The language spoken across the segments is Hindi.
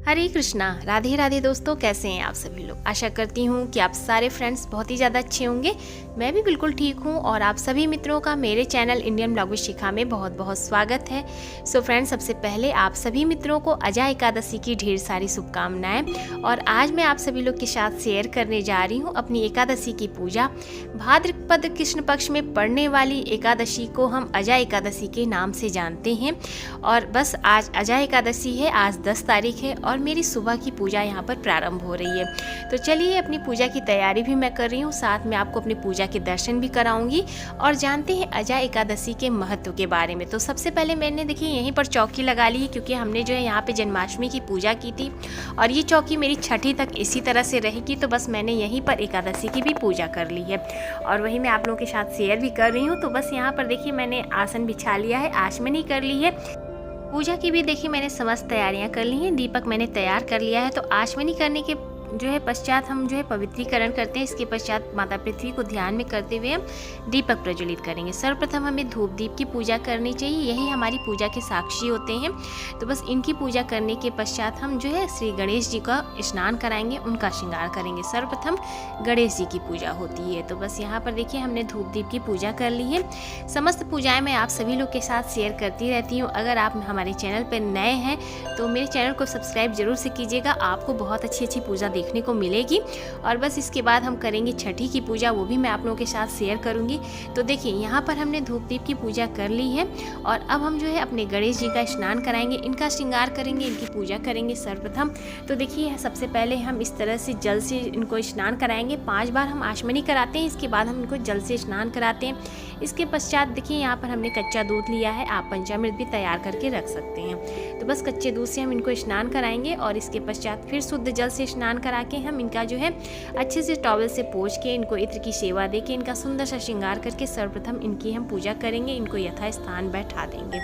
हरे कृष्णा। राधे राधे दोस्तों, कैसे हैं आप सभी लोग। आशा करती हूँ कि आप सारे फ्रेंड्स बहुत ही ज़्यादा अच्छे होंगे। मैं भी बिल्कुल ठीक हूँ और आप सभी मित्रों का मेरे चैनल इंडियन ब्लॉग विद शिखा में बहुत बहुत स्वागत है। सो फ्रेंड्स, सबसे पहले आप सभी मित्रों को अजय एकादशी की ढेर सारी शुभकामनाएं। और आज मैं आप सभी लोग के साथ शेयर करने जा रही हूँ अपनी एकादशी की पूजा। भाद्रपद कृष्ण पक्ष में पड़ने वाली एकादशी को हम अजय एकादशी के नाम से जानते हैं। और बस आज अजय एकादशी है, आज 10 तारीख है और मेरी सुबह की पूजा यहाँ पर प्रारंभ हो रही है। तो चलिए, अपनी पूजा की तैयारी भी मैं कर रही हूँ, साथ में आपको अपनी पूजा के दर्शन भी कराऊंगी और जानते हैं अजय एकादशी के महत्व के बारे में। तो सबसे पहले मैंने देखिए यहीं पर चौकी लगा ली है, क्योंकि हमने जो है यहाँ पे जन्माष्टमी की पूजा की थी और ये चौकी मेरी छठी तक इसी तरह से रहेगी। तो बस मैंने यहीं पर एकादशी की भी पूजा कर ली है और वही मैं आप लोगों के साथ शेयर भी कर रही हूँ। तो बस यहाँ पर देखिए मैंने आसन बिछा लिया है, आचमनी कर ली है। पूजा की भी देखिए मैंने समस्त तैयारियां कर ली हैं, दीपक मैंने तैयार कर लिया है। तो आचमनी करने के जो है पश्चात हम जो है पवित्रीकरण करते हैं। इसके पश्चात माता पृथ्वी को ध्यान में करते हुए हम दीपक प्रज्वलित करेंगे। सर्वप्रथम हमें धूप दीप की पूजा करनी चाहिए, यही हमारी पूजा के साक्षी होते हैं। तो बस इनकी पूजा करने के पश्चात हम जो है श्री गणेश जी का स्नान कराएंगे, उनका श्रृंगार करेंगे। सर्वप्रथम गणेश जी की पूजा होती है। तो बस यहाँ पर देखिए हमने धूप दीप की पूजा कर ली है। समस्त पूजाएं मैं आप सभी लोग के साथ शेयर करती रहती हूँ। अगर आप हमारे चैनल पर नए हैं तो मेरे चैनल को सब्सक्राइब जरूर से कीजिएगा, आपको बहुत अच्छी अच्छी पूजा देखने को मिलेगी। और बस इसके बाद हम करेंगे छठी की पूजा, वो भी मैं आप लोगों के साथ शेयर करूंगी। तो देखिए यहाँ पर हमने धूप दीप की पूजा कर ली है और अब हम जो है अपने गणेश जी का स्नान कराएंगे, इनका श्रृंगार करेंगे, इनकी पूजा करेंगे सर्वप्रथम। तो देखिए सबसे पहले हम इस तरह से जल से इनको स्नान कराएंगे। 5 बार हम आचमनी कराते हैं, इसके बाद हम इनको जल से स्नान कराते हैं। इसके पश्चात देखिए यहाँ पर हमने कच्चा दूध लिया है, आप पंचामृत भी तैयार करके रख सकते हैं। तो बस कच्चे दूध से हम इनको स्नान कराएंगे और इसके पश्चात फिर शुद्ध जल से स्नान करा के हम इनका जो है अच्छे से टॉवल से पोंछ के इनको इत्र की सेवा दे के इनका सुंदर सा श्रृंगार करके सर्वप्रथम इनकी हम पूजा करेंगे, इनको यथास्थान बैठा देंगे।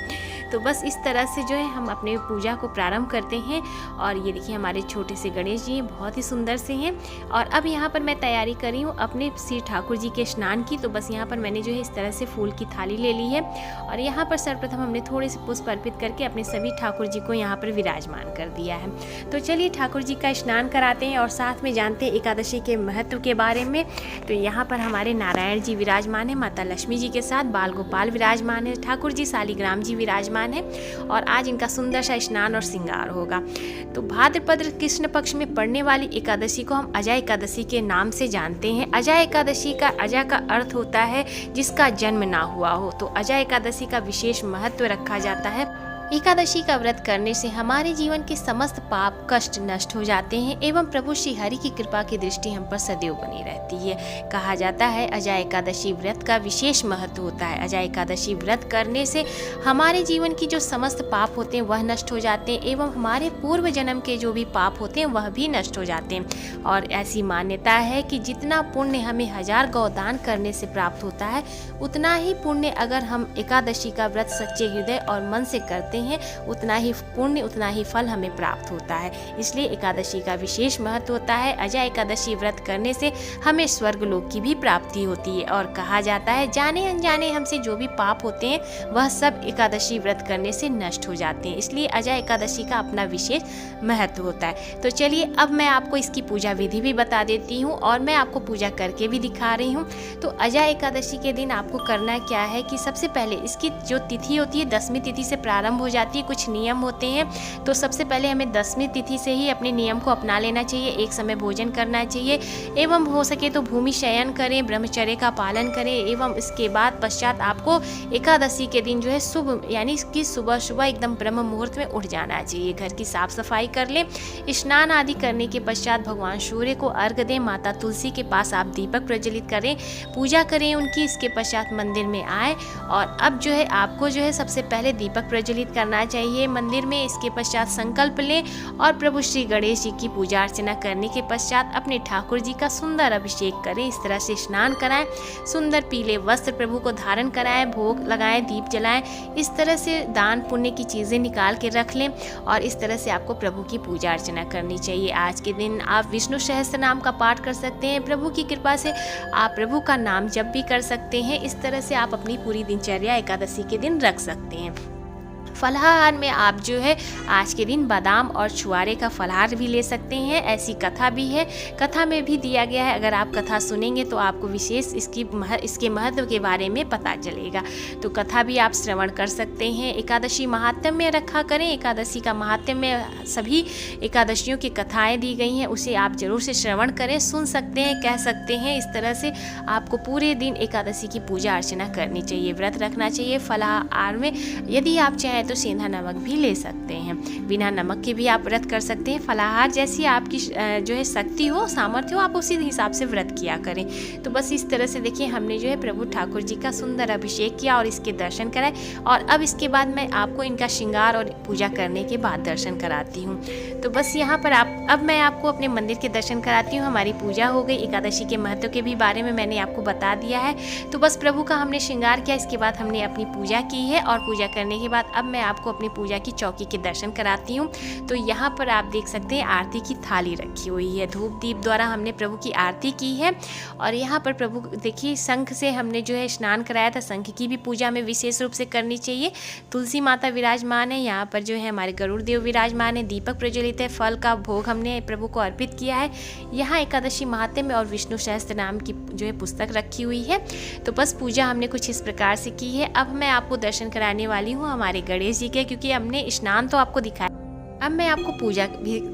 तो बस इस तरह से जो है हम अपने पूजा को प्रारंभ करते हैं। और ये देखिए हमारे छोटे से गणेश जी बहुत ही सुंदर से हैं। और अब यहाँ पर मैं तैयारी करी हूँ अपने श्री ठाकुर जी के स्नान की। तो बस यहाँ पर मैंने जो है इस तरह से फूल की थाली ले ली है और यहाँ पर सर्वप्रथम हमने थोड़े से पुष्प अर्पित करके अपने सभी ठाकुर जी को यहाँ पर विराजमान कर दिया है। तो चलिए ठाकुर जी का स्नान कराते हैं और साथ में जानते हैं एकादशी के महत्व के बारे में। तो यहाँ पर हमारे नारायण जी विराजमान है, माता लक्ष्मी जी के साथ बाल गोपाल विराजमान है, ठाकुर जी शालिग्राम जी विराजमान है और आज इनका सुंदर सा स्नान और श्रृंगार होगा। तो भाद्रपद कृष्ण पक्ष में पड़ने वाली एकादशी को हम अजय एकादशी के नाम से जानते हैं। अजय एकादशी का अजय का अर्थ होता है जिसका जन्म ना हुआ हो। तो अजय एकादशी का विशेष महत्व रखा जाता है। एकादशी का व्रत करने से हमारे जीवन के समस्त पाप कष्ट नष्ट हो जाते हैं एवं प्रभु श्री हरि की कृपा की दृष्टि हम पर सदैव बनी रहती है। कहा जाता है अजय एकादशी व्रत का विशेष महत्व होता है। अजय एकादशी व्रत करने से हमारे जीवन की जो समस्त पाप होते हैं वह नष्ट हो जाते हैं एवं हमारे पूर्व जन्म के जो भी पाप होते हैं वह भी नष्ट हो जाते हैं। और ऐसी मान्यता है कि जितना पुण्य हमें 1000 गौदान करने से प्राप्त होता है, उतना ही पुण्य अगर हम एकादशी का व्रत सच्चे हृदय और मन से करते हैं, उतना ही पुण्य उतना ही फल हमें प्राप्त होता है। इसलिए एकादशी का विशेष महत्व होता है। अजय एकादशी व्रत करने से हमें स्वर्ग लोक की भी प्राप्ति होती है। और कहा जाता है जाने अनजाने हमसे जो भी पाप होते हैं वह सब एकादशी व्रत करने से नष्ट हो जाते हैं। इसलिए अजय एकादशी का अपना विशेष महत्व होता है। तो चलिए अब मैं आपको इसकी पूजा विधि भी बता देती हूँ और मैं आपको पूजा करके भी दिखा रही हूँ। तो अजय एकादशी के दिन आपको करना क्या है कि सबसे पहले इसकी जो तिथि होती है 10वीं तिथि से प्रारंभ हो जाती है। कुछ नियम होते हैं, तो सबसे पहले हमें 10वीं तिथि से ही अपने नियम को अपना लेना चाहिए। एक समय भोजन करना चाहिए एवं हो सके तो भूमि शयन करें, ब्रह्मचर्य का पालन करें एवं इसके बाद पश्चात आपको एकादशी के दिन जो है शुभ यानी कि सुबह सुबह एकदम ब्रह्म मुहूर्त में उठ जाना चाहिए। घर की साफ सफाई कर लें, स्नान आदि करने के पश्चात भगवान सूर्य को अर्घ्य दें, माता तुलसी के पास आप दीपक प्रज्वलित करें, पूजा करें उनकी। इसके पश्चात मंदिर में आए और अब जो है आपको जो है सबसे पहले दीपक प्रज्वलित करना चाहिए मंदिर में। इसके पश्चात संकल्प लें और प्रभु श्री गणेश जी की पूजा अर्चना करने के पश्चात अपने ठाकुर जी का सुंदर अभिषेक करें। इस तरह से स्नान कराएं, सुंदर पीले वस्त्र प्रभु को धारण कराएं, भोग लगाएं, दीप जलाएं। इस तरह से दान पुण्य की चीज़ें निकाल के रख लें और इस तरह से आपको प्रभु की पूजा अर्चना करनी चाहिए। आज के दिन आप विष्णु सहस्त्र नाम का पाठ कर सकते हैं। प्रभु की कृपा से आप प्रभु का नाम जप भी कर सकते हैं। इस तरह से आप अपनी पूरी दिनचर्या एकादशी के दिन रख सकते हैं। फलाहार में आप जो है आज के दिन बादाम और छुआरे का फलाहार भी ले सकते हैं। ऐसी कथा भी है, कथा में भी दिया गया है। अगर आप कथा सुनेंगे तो आपको विशेष इसके महत्व के बारे में पता चलेगा। तो कथा भी आप श्रवण कर सकते हैं। एकादशी महात्म्य में रखा करें। एकादशी का महात्म्य में सभी एकादशियों की कथाएं दी गई हैं, उसे आप जरूर से श्रवण करें, सुन सकते हैं, कह सकते हैं। इस तरह से आपको पूरे दिन एकादशी की पूजा अर्चना करनी चाहिए, व्रत रखना चाहिए। फलाहार में यदि आप चाहें तो सेंधा नमक भी ले सकते हैं, बिना नमक के भी आप व्रत कर सकते हैं। फलाहार जैसी आपकी जो है शक्ति हो, सामर्थ्य हो, आप उसी हिसाब से व्रत किया करें। तो बस इस तरह से देखिए हमने जो है प्रभु ठाकुर जी का सुंदर अभिषेक किया और इसके दर्शन कराए। और अब इसके बाद मैं आपको इनका श्रृंगार और पूजा करने के बाद दर्शन कराती हूँ। तो बस यहाँ पर अब मैं आपको अपने मंदिर के दर्शन कराती हूँ। हमारी पूजा हो गई, एकादशी के महत्व के भी बारे में मैंने आपको बता दिया है। तो बस प्रभु का हमने श्रृंगार किया, इसके बाद हमने अपनी पूजा की है। और पूजा करने के बाद अब मैं आपको अपनी पूजा की चौकी के दर्शन कराती हूँ। तो यहाँ पर आप देख सकते हैं आरती की थाली रखी हुई है, धूप दीप द्वारा हमने प्रभु की आरती की है। और यहाँ पर प्रभु देखिए शंख से हमने जो है स्नान कराया था। शंख की भी पूजा में विशेष रूप से करनी चाहिए। तुलसी माता विराजमान है, यहाँ पर जो है हमारे गरुड़ देव विराजमान है, दीपक प्रज्वलित है, फल का भोग हमने प्रभु को अर्पित किया है। यहाँ एकादशी महात्म्य और विष्णु सहस्त्र नाम की जो है पुस्तक रखी हुई है। तो बस पूजा हमने कुछ इस प्रकार से की है। अब मैं आपको दर्शन कराने वाली हूँ हमारे गणेश जी के, क्योंकि हमने स्नान तो आपको दिखाया, अब मैं आपको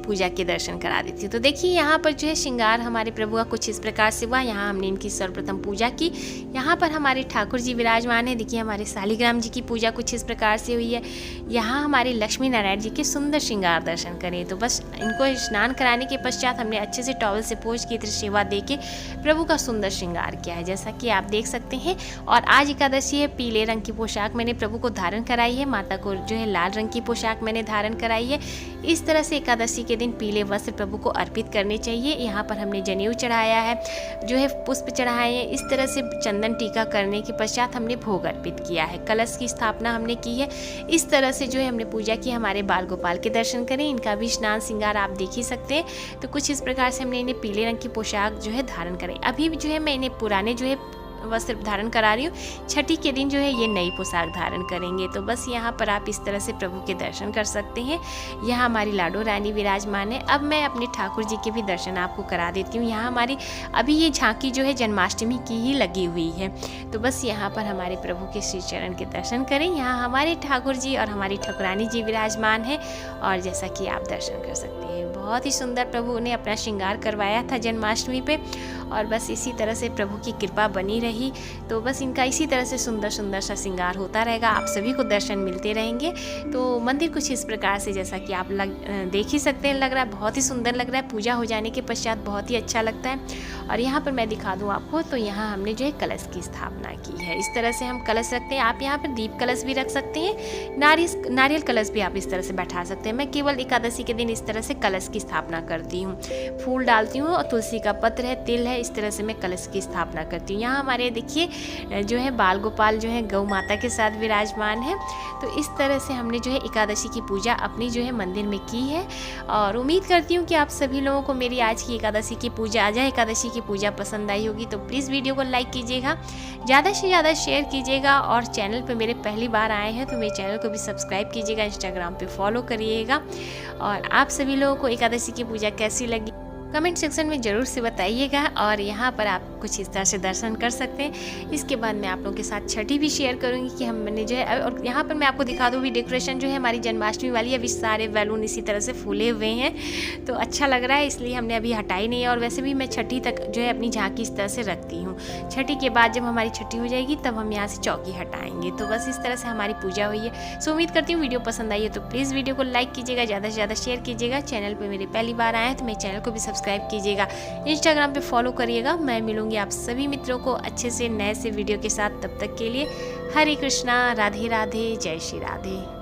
पूजा के दर्शन करा देती हूँ। तो देखिए यहाँ पर जो है श्रृंगार हमारे प्रभु का कुछ इस प्रकार से हुआ। यहाँ हमने इनकी सर्वप्रथम पूजा की। यहाँ पर हमारे ठाकुर जी विराजमान है। देखिए हमारे शालिग्राम जी की पूजा कुछ इस प्रकार से हुई है। यहाँ हमारे लक्ष्मी नारायण जी के सुंदर श्रृंगार दर्शन करें। तो बस इनको स्नान कराने के पश्चात हमने अच्छे से टॉवल से पोंछ की सेवा दे के प्रभु का सुंदर श्रृंगार किया है, जैसा कि आप देख सकते हैं। और आज एकादशी है, पीले रंग की पोशाक मैंने प्रभु को धारण कराई है, माता को जो है लाल रंग की पोशाक मैंने धारण कराई है। इस तरह से एकादशी के दिन पीले वस्त्र प्रभु को अर्पित करने चाहिए। यहाँ पर हमने जनेऊ चढ़ाया है, जो है पुष्प चढ़ाए हैं। इस तरह से चंदन टीका करने के पश्चात हमने भोग अर्पित किया है। कलश की स्थापना हमने की है। इस तरह से जो है हमने पूजा की। हमारे बाल गोपाल के दर्शन करें, इनका भी स्नान श्रृंगार आप देख ही सकते हैं। तो कुछ इस प्रकार से हमने इन्हें पीले रंग की पोशाक जो है धारण करें। अभी जो है मैं इन्हें पुराने जो है वस्त्र धारण करा रही हूँ। छठी के दिन जो है ये नई पोशाक धारण करेंगे। तो बस यहाँ पर आप इस तरह से प्रभु के दर्शन कर सकते हैं। यहाँ हमारी लाडो रानी विराजमान है। अब मैं अपने ठाकुर जी के भी दर्शन आपको करा देती हूँ। यहाँ हमारी अभी ये झांकी जो है जन्माष्टमी की ही लगी हुई है। तो बस यहाँ पर हमारे प्रभु के श्री चरण के दर्शन करें। यहाँ हमारे ठाकुर जी और हमारी ठाकुरानी जी विराजमान है। और जैसा कि आप दर्शन कर सकते हैं, बहुत ही सुंदर प्रभु ने अपना श्रृंगार करवाया था जन्माष्टमी पे। और बस इसी तरह से प्रभु की कृपा बनी रही। तो बस इनका इसी तरह से सुंदर सुंदर सा श्रृंगार होता रहेगा, आप सभी को दर्शन मिलते रहेंगे। तो मंदिर कुछ इस प्रकार से जैसा कि आप देख ही सकते हैं, लग रहा है बहुत ही सुंदर लग रहा है। पूजा हो जाने के पश्चात बहुत ही अच्छा लगता है। और यहाँ पर मैं दिखा दूँ आपको, तो यहाँ हमने जो है कलश की स्थापना की है। इस तरह से हम कलश रखते हैं। आप यहाँ पर दीप कलश भी रख सकते हैं, नारियल कलश भी आप इस तरह से बैठा सकते हैं। मैं केवल एकादशी के दिन इस तरह से कलश की स्थापना करती हूँ, फूल डालती हूँ और तुलसी का पत्र है, तिल है, इस तरह से मैं कलश की स्थापना करती हूँ। यहाँ हमारे देखिए जो है बाल गोपाल जो है गौ माता के साथ विराजमान है। तो इस तरह से हमने जो है एकादशी की पूजा अपनी जो है मंदिर में की है। और उम्मीद करती हूँ कि आप सभी लोगों को मेरी आज की एकादशी की पूजा, आज एकादशी की पूजा पसंद आई होगी। तो प्लीज़ वीडियो को लाइक कीजिएगा, ज़्यादा से ज़्यादा शेयर कीजिएगा। और चैनल पर मेरे पहली बार आए हैं तो मेरे चैनल को भी सब्सक्राइब कीजिएगा, इंस्टाग्राम पे फॉलो करिएगा। और आप सभी लोगों को एकादशी की पूजा कैसी लगी कमेंट सेक्शन में ज़रूर से बताइएगा। और यहाँ पर आप कुछ इस तरह से दर्शन कर सकते हैं। इसके बाद मैं आप लोगों के साथ छठी भी शेयर करूँगी कि हमने जो है, और यहाँ पर मैं आपको दिखा दूँ भी डेकोरेशन जो है हमारी जन्माष्टमी वाली, अभी सारे बैलून इसी तरह से फूले हुए हैं। तो अच्छा लग रहा है, इसलिए हमने अभी हटाई नहीं है। और वैसे भी मैं छठी तक जो है अपनी झांकी इस तरह से रखती हूँ। छठी के बाद जब हमारी छठी हो जाएगी तब हम यहाँ से चौकी हटाएंगे। तो बस इस तरह से हमारी पूजा हुई है। सो उम्मीद करती हूँ वीडियो पसंद आई है। तो प्लीज़ वीडियो को लाइक कीजिएगा, ज़्यादा से ज़्यादा शेयर कीजिएगा। चैनल पर मेरे पहली बार आए हैं तो मेरे चैनल को भी सब्सक्राइब कीजिएगा, इंस्टाग्राम पे फॉलो करिएगा। मैं मिलूंगी आप सभी मित्रों को अच्छे से नए से वीडियो के साथ। तब तक के लिए हरे कृष्णा, राधे राधे, जय श्री राधे।